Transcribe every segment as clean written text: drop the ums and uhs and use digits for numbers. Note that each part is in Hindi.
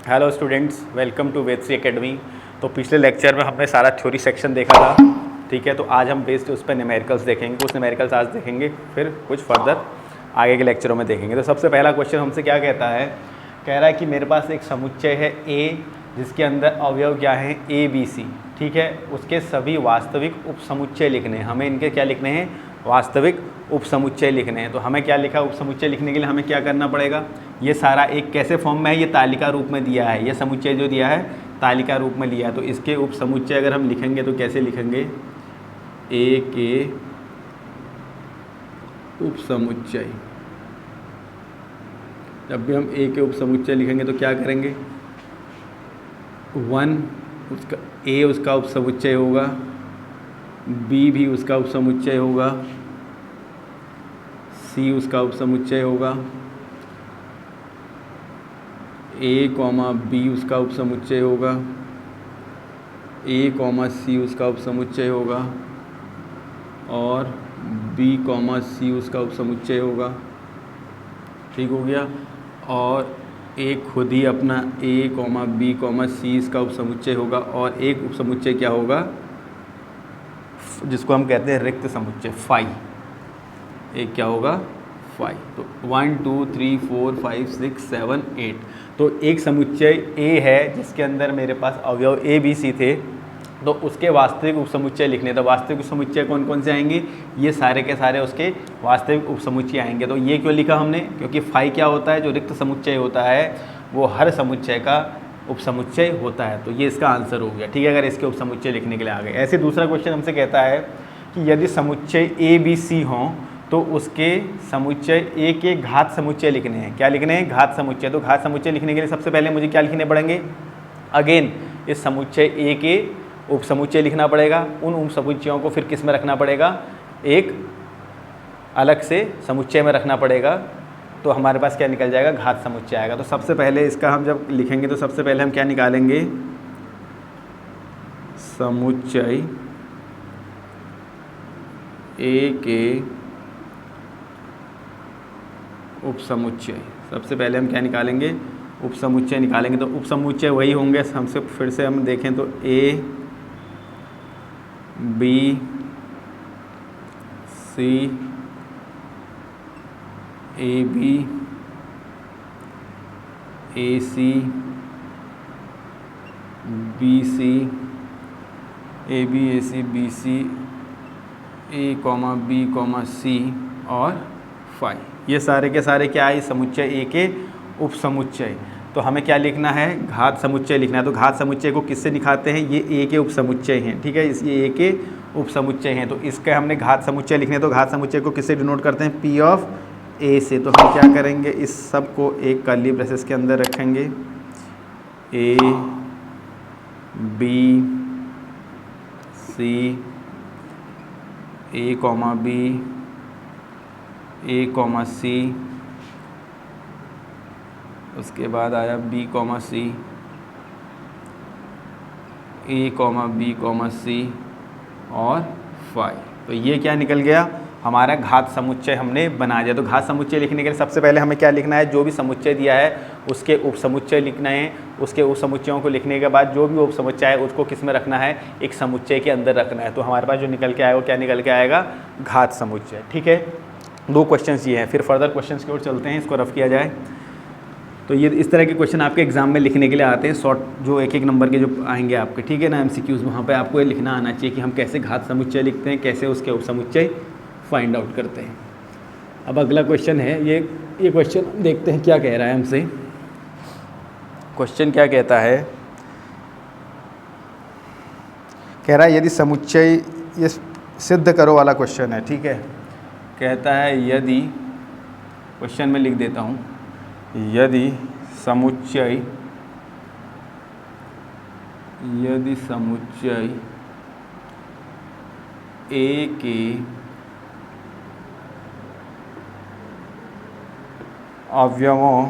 Hello students, welcome to Vedashri academy. तो पिछले लेक्चर में हमने सारा थ्योरी सेक्शन देखा था, ठीक है। तो आज हम बेस्ड उस पर न्यूमेरिकल्स देखेंगे, कुछ न्यूमेरिकल्स आज देखेंगे, फिर कुछ फर्दर आगे के लेक्चरों में देखेंगे। तो सबसे पहला क्वेश्चन हमसे क्या कहता है, कह रहा है कि मेरे पास एक समुच्चय है ए, जिसके अंदर अवयव क्या हैं ए बी सी, ठीक है। उसके सभी वास्तविक उपसमुच्चय लिखने हैं। हमें इनके क्या लिखने हैं, वास्तविक उपसमुच्चय लिखने हैं। तो हमें क्या लिखा, उपसमुच्चय लिखने के लिए हमें क्या करना पड़ेगा, ये सारा एक कैसे फॉर्म में है, ये तालिका रूप में दिया है, ये समुच्चय जो दिया है तालिका रूप में लिया है। तो इसके उपसमुच्चय अगर हम लिखेंगे तो कैसे लिखेंगे, ए के उपसमुच्चय। जब भी हम ए के उपसमुच्चय लिखेंगे तो क्या करेंगे, 1 उसका ए उसका उपसमुच्चय होगा, बी भी उसका उपसमुच्चय होगा, सी उसका उपसमुच्चय होगा, ए कॉमा बी उसका उपसमुच्चय होगा, ए कॉमा सी उसका उपसमुच्चय होगा और बी कॉमा सी उसका उपसमुच्चय होगा, ठीक हो गया। और एक खुद ही अपना ए कॉमा बी कॉमा सी इसका उपसमुच्चय होगा और एक उपसमुच्चय क्या होगा, जिसको हम कहते हैं रिक्त समुच्चय, फाई। एक क्या होगा, फाई। तो 1 2 3 4 5 6 7 8। तो एक समुच्चय ए है जिसके अंदर मेरे पास अवयव ए बी सी थे, तो उसके वास्तविक उपसमुच्चय लिखने। तो वास्तविक उपसमुच्चय कौन कौन से आएंगे, ये सारे के सारे उसके वास्तविक उपसमुच्चय आएंगे। तो ये क्यों लिखा हमने, क्योंकि फाई क्या होता है, जो रिक्त समुच्चय होता है वो हर समुच्चय का उपसमुच्चय होता है। तो ये इसका आंसर हो गया, ठीक है, अगर इसके उपसमुच्चय लिखने के लिए आ गए। ऐसे दूसरा क्वेश्चन हमसे कहता है कि यदि समुच्चय ए बी सी हों तो उसके समुच्चय ए के घात समुच्चय लिखने हैं। क्या लिखने हैं, घात समुच्चय। तो घात समुच्चय लिखने के लिए सबसे पहले मुझे क्या लिखने पड़ेंगे, अगेन इस समुच्चय ए के उपसमुच्चय लिखना पड़ेगा। उन उपसमुच्चयों को फिर किस में रखना पड़ेगा, एक अलग से समुच्चय में रखना पड़ेगा। तो हमारे पास क्या निकल जाएगा, घात समुच्चय आएगा। तो सबसे पहले इसका हम जब लिखेंगे तो सबसे पहले हम क्या निकालेंगे, समुच्चय ए के उपसमुच्चय। सबसे पहले हम क्या निकालेंगे, उपसमुच्चय निकालेंगे। तो उपसमुच्चय वही होंगे, हमसे फिर से हम देखें तो A B C, A B A C, B C, A B A C B C, A comma B comma C और फाई। ये सारे के सारे क्या है, समुच्चय ए के उपसमुच्चय। तो हमें क्या लिखना है, घात समुच्चय लिखना है। तो घात समुच्चय को किससे दिखाते हैं, ये ए के उपसमुच्चय हैं, ठीक है, ये ए के उपसमुच्चय हैं। तो इसके हमने घात समुच्चय लिखने हैं, तो घात समुच्चय को किससे डिनोट करते हैं, पी ऑफ ए से। तो हम क्या करेंगे, इस सब को एक कर्ली ब्रेसेस के अंदर रखेंगे, A B C, A comma B, A comma C, उसके बाद आया B comma C, A comma B comma C और फाई। तो ये क्या निकल गया, हमारा घात समुच्चय हमने बना दिया। तो घात समुच्चय लिखने के लिए सबसे पहले हमें क्या लिखना है, जो भी समुच्चय दिया है उसके उपसमुच्चय लिखना है। उसके उपसमुच्चयों को लिखने के बाद जो भी उपसमुच्चय है उसको किस में रखना है, एक समुच्चय के अंदर रखना है। तो हमारे पास जो निकल के आएगा वो क्या निकल के आएगा, घात समुच्चय, ठीक है। दो क्वेश्चंस ये हैं, फिर फर्दर क्वेश्चंस की ओर चलते हैं, इसको रफ किया जाए। तो ये इस तरह के क्वेश्चन आपके एग्जाम में लिखने के लिए आते हैं, शॉर्ट जो एक एक नंबर के जो आएंगे आपके, ठीक है ना, एमसीक्यूज। वहाँ पे आपको ये लिखना आना चाहिए कि हम कैसे घात समुच्चय लिखते हैं, कैसे उसके उपसमुच्चय फाइंड आउट करते हैं। अब अगला क्वेश्चन है, ये क्वेश्चन देखते हैं क्या कह रहा है हमसे। क्वेश्चन क्या कहता है, कह रहा है यदि समुच्चय, ये सिद्ध करो वाला क्वेश्चन है, ठीक है। कहता है यदि, क्वेश्चन में लिख देता हूँ, यदि समुच्चय ए के अवयवों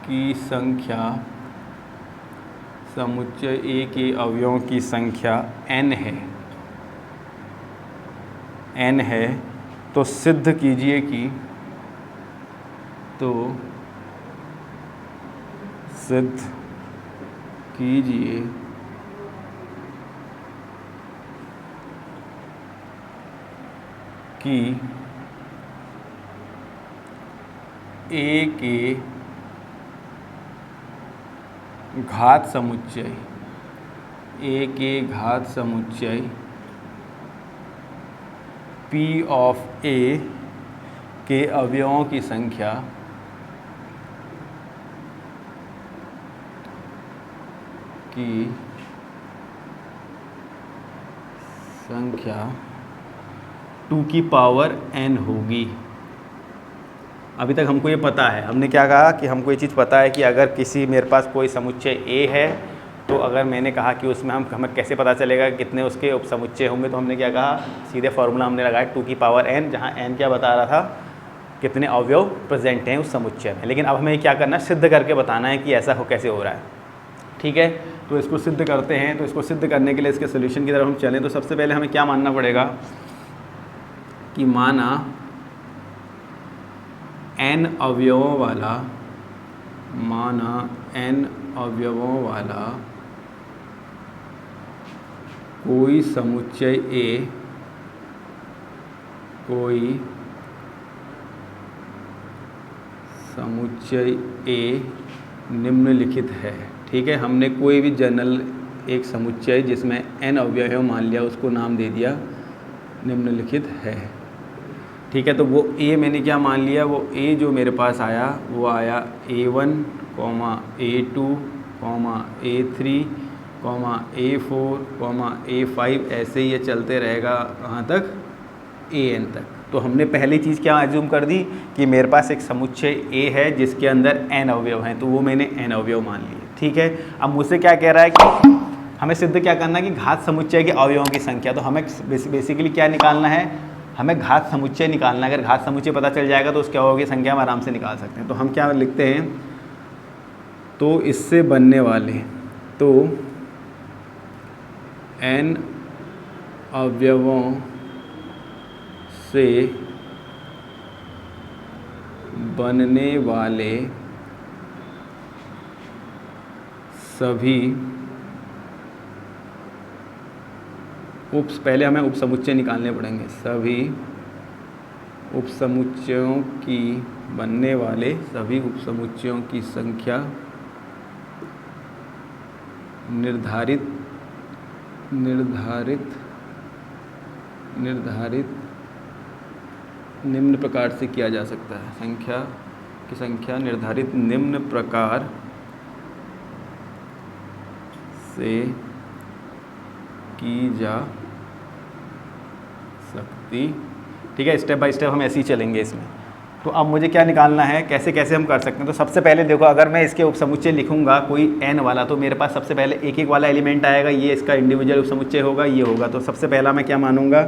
की संख्या, समुच्चय ए के अवयवों की संख्या n है, तो सिद्ध कीजिए कि, तो सिद्ध कीजिए कि ए के घात समुच्चय P ऑफ A के अवयवों की संख्या की संख्या 2 की पावर n होगी। अभी तक हमको ये पता है, हमने क्या कहा कि हमको ये चीज़ पता है कि अगर किसी मेरे पास कोई समुच्चय A है तो अगर मैंने कहा कि उसमें हमें कैसे पता चलेगा कितने उसके उपसमुच्चय होंगे, तो हमने क्या कहा, सीधे फॉर्मूला हमने लगाया 2 की पावर n, जहाँ n क्या बता रहा था, कितने अवयव प्रेजेंट हैं उस समुच्चय में। लेकिन अब हमें क्या करना है, सिद्ध करके बताना है कि ऐसा कैसे हो रहा है। ठीक है, तो इसको सिद्ध करते हैं। तो इसको सिद्ध करने के लिए इसके सोल्यूशन की तरफ हम चलें तो सबसे पहले हमें क्या मानना पड़ेगा कि माना n अवयवों वाला कोई समुच्चय A निम्नलिखित है। ठीक है, हमने कोई भी जनरल एक समुच्चय जिसमें n अवयव है मान लिया, उसको नाम दे दिया निम्नलिखित है। ठीक है, तो वो A मैंने क्या मान लिया, वो A जो मेरे पास आया वो आया A1, A2, A3, A4, A5, ऐसे ही ये चलते रहेगा कहाँ तक, AN तक। तो हमने पहली चीज़ क्या एज्यूम कर दी कि मेरे पास एक समुच्चय A है जिसके अंदर n अवयव हैं, तो वो मैंने n अवयव मान लिए। ठीक है, अब मुझसे क्या कह रहा है कि हमें सिद्ध क्या करना है कि घात समुच्चय के अवयवों की संख्या। तो हमें बेसिकली क्या निकालना है, हमें घात समुच्चय निकालना है। अगर घात समुच्चय पता चल जाएगा तो उसके अवयवों की संख्या हम आराम से निकाल सकते हैं। तो हम क्या लिखते हैं, तो इससे बनने वाले, तो n अवयवों से बनने वाले सभी पहले हमें उपसमुच्चय निकालने पड़ेंगे। सभी उपसमुच्चयों की बनने वाले सभी उपसमुच्चयों की संख्या निर्धारित निम्न प्रकार से किया जा सकता है। संख्या निर्धारित निम्न प्रकार से की जा सकती। ठीक है, स्टेप बाय स्टेप हम ऐसे ही चलेंगे इसमें। तो अब मुझे क्या निकालना है, कैसे कैसे हम कर सकते हैं। तो सबसे पहले देखो, अगर मैं इसके उपसमुच्चय लिखूंगा कोई n वाला, तो मेरे पास सबसे पहले एक एक वाला एलिमेंट आएगा, ये इसका इंडिविजुअल उपसमुच्चय होगा, ये होगा। तो सबसे पहला मैं क्या मानूंगा,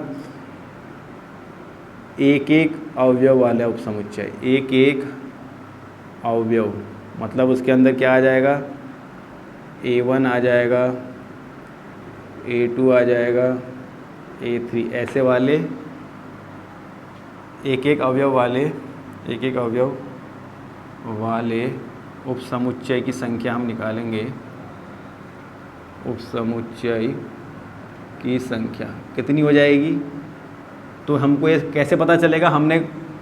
एक एक अवयव वाला उपसमुच्चय। एक एक अवयव मतलब उसके अंदर क्या आ जाएगा, A1 आ जाएगा, A2 आ जाएगा, A3, ऐसे वाले एक एक अवयव वाले उपसमुच्चय की संख्या हम निकालेंगे। उपसमुच्चय की संख्या कितनी हो जाएगी, तो हमको ये कैसे पता चलेगा, हमने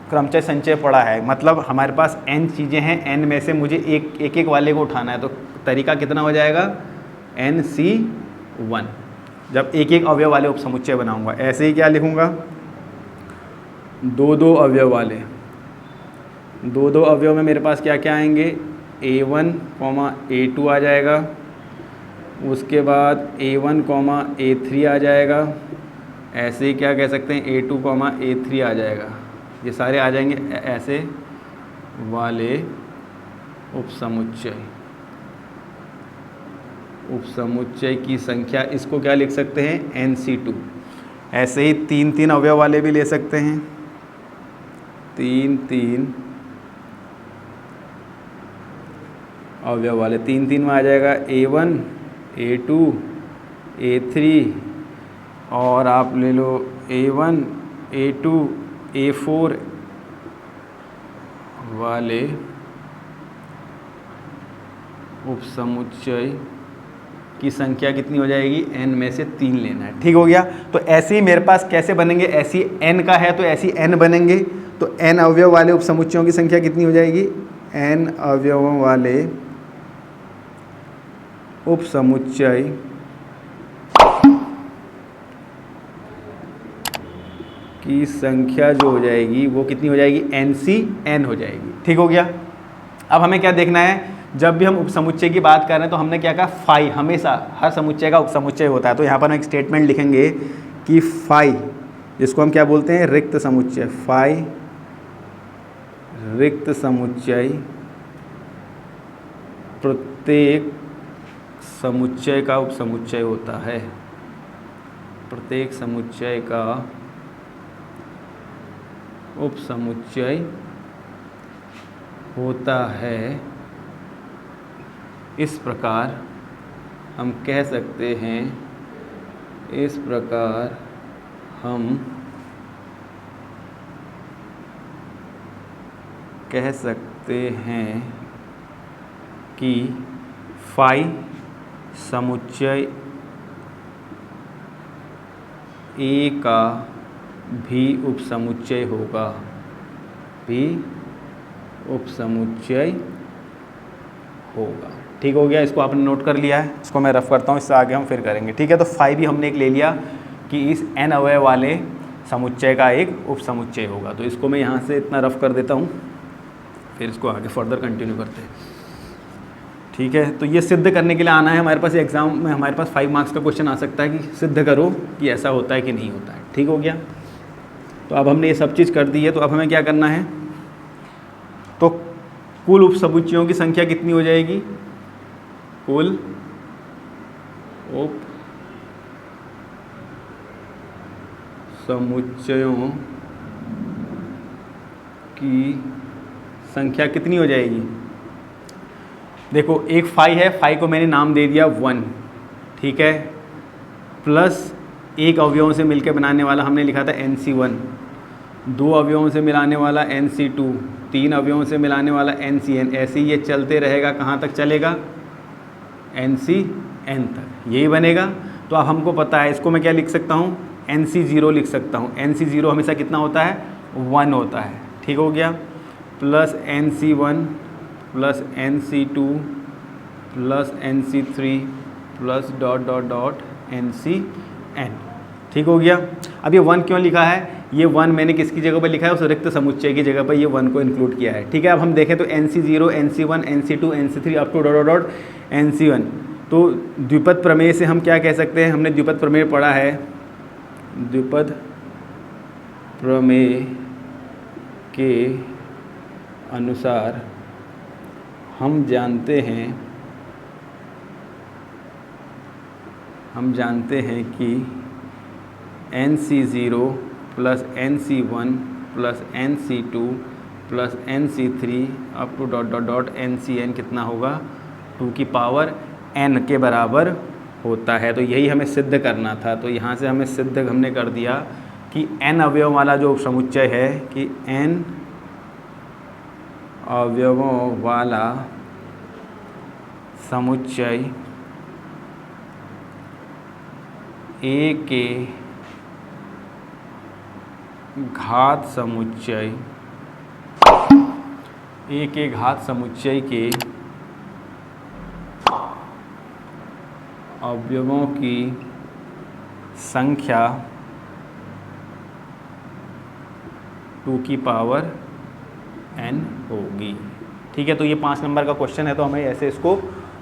क्रमचय संचय पढ़ा है, मतलब हमारे पास n चीज़ें हैं, n में से मुझे एक एक वाले को उठाना है। तो तरीका कितना हो जाएगा, NC1, जब एक एक अवयव वाले उपसमुच्चय बनाऊंगा। ऐसे ही क्या लिखूंगा, दो दो अवयव वाले, दो दो अवयव में मेरे पास क्या क्या आएंगे, A1, A2 आ जाएगा, उसके बाद A1, A3 आ जाएगा, ऐसे ही क्या कह सकते हैं, A2, A3 आ जाएगा। ये सारे आ जाएंगे ऐसे वाले उपसमुच्चय की संख्या, इसको क्या लिख सकते हैं, NC2। ऐसे ही तीन तीन अवयव वाले भी ले सकते हैं, तीन तीन अवयव वाले, तीन तीन में आ जाएगा A1, A2, A3, और आप ले लो A1, A2, A4 वाले उपसमुच्चय की संख्या कितनी हो जाएगी, n में से 3 लेना है। ठीक हो गया। तो ऐसे ही मेरे पास कैसे बनेंगे, ऐसी n का है तो ऐसी n बनेंगे, तो n अवयव वाले उपसमुच्चयों की संख्या कितनी हो जाएगी, n अवयवों वाले उपसमुच्चय की संख्या जो हो जाएगी वो कितनी हो जाएगी, NCN हो जाएगी। ठीक हो गया। अब हमें क्या देखना है, जब भी हम उपसमुच्चय की बात कर रहे हैं तो हमने क्या कहा, फाई, हमेशा हर समुच्चय का उपसमुच्चय होता है। तो यहाँ पर हम एक स्टेटमेंट लिखेंगे कि फाई, जिसको हम क्या बोलते हैं, रिक्त समुच्चय, फाई रिक्त समुच्चय प्रत्येक समुच्चय का उपसमुच्चय होता है, प्रत्येक समुच्चय का उपसमुच्चय होता है। इस प्रकार हम कह सकते हैं, इस प्रकार हम कह सकते हैं कि फाई समुच्चय ए का भी उपसमुच्चय होगा, भी उपसमुच्चय होगा। ठीक हो गया। इसको आपने नोट कर लिया है, इसको मैं रफ करता हूँ, इससे आगे हम फिर करेंगे। ठीक है। तो फाई भी हमने एक ले लिया कि इस n अवयव वाले समुच्चय का एक उपसमुच्चय होगा। तो इसको मैं यहाँ से इतना रफ कर देता हूँ, फिर इसको आगे फर्दर कंटिन्यू करते हैं। ठीक है। तो ये सिद्ध करने के लिए आना है हमारे पास, एग्जाम में हमारे पास 5 मार्क्स का क्वेश्चन आ सकता है कि सिद्ध करो कि ऐसा होता है कि नहीं होता है। ठीक हो गया। तो अब हमने ये सब चीज़ कर दी है, तो अब हमें क्या करना है, तो कुल उपसमुच्चयों की संख्या कितनी हो जाएगी, कुल उपसमुच्चयों की संख्या कितनी हो जाएगी। देखो एक फाई है, फाई को मैंने नाम दे दिया 1, ठीक है, प्लस एक अवयवों से मिलकर बनाने वाला हमने लिखा था NC1, 2 अवयवों से मिलाने वाला NC2, 3 अवयवों से मिलाने वाला NCN, ऐसे ही ये चलते रहेगा। कहाँ तक चलेगा, NCN तक, यही बनेगा। तो अब हमको पता है, इसको मैं क्या लिख सकता हूँ, NC0 लिख सकता हूँ। NC0 हमेशा कितना होता है, 1 होता है। ठीक हो गया। Plus NC1 plus NC2 plus NC3 plus dot dot dot NCN। ठीक हो गया। अब ये 1 क्यों लिखा है, ये 1 मैंने किसकी जगह पर लिखा है, उस रिक्त समुच्चय की जगह पर ये 1 को इंक्लूड किया है। ठीक है। अब हम देखें तो NC0, NC1, NC2, NC3 up to dot dot NC1। तो द्विपद प्रमेय से हम क्या कह सकते हैं, हमने द्विपद प्रमेय पढ़ा है, द्विपद प्रमेय के अनुसार हम जानते हैं कि NC0 plus NC1 plus NC2 plus NC3 up to dot dot dot NCN कितना होगा, 2 की पावर n के बराबर होता है। तो यही हमें सिद्ध करना था। तो यहाँ से हमें सिद्ध हमने कर दिया कि n अवयव वाला जो समुच्चय है, कि n अवयवों वाला समुच्चय A के घात समुच्चय के अवयवों की संख्या 2 की पावर n होगी। ठीक है। तो ये 5 नंबर का क्वेश्चन है, तो हमें ऐसे इसको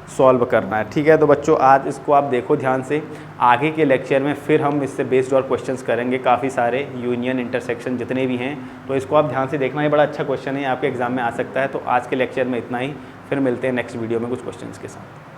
सॉल्व करना है। ठीक है। तो बच्चों आज इसको आप देखो ध्यान से, आगे के लेक्चर में फिर हम इससे बेस्ड और क्वेश्चंस करेंगे, काफ़ी सारे यूनियन इंटरसेक्शन जितने भी हैं, तो इसको आप ध्यान से देखना। ये बड़ा अच्छा क्वेश्चन है, आपके एग्जाम में आ सकता है। तो आज के लेक्चर में इतना ही, फिर मिलते हैं नेक्स्ट वीडियो में कुछ क्वेश्चंस के साथ।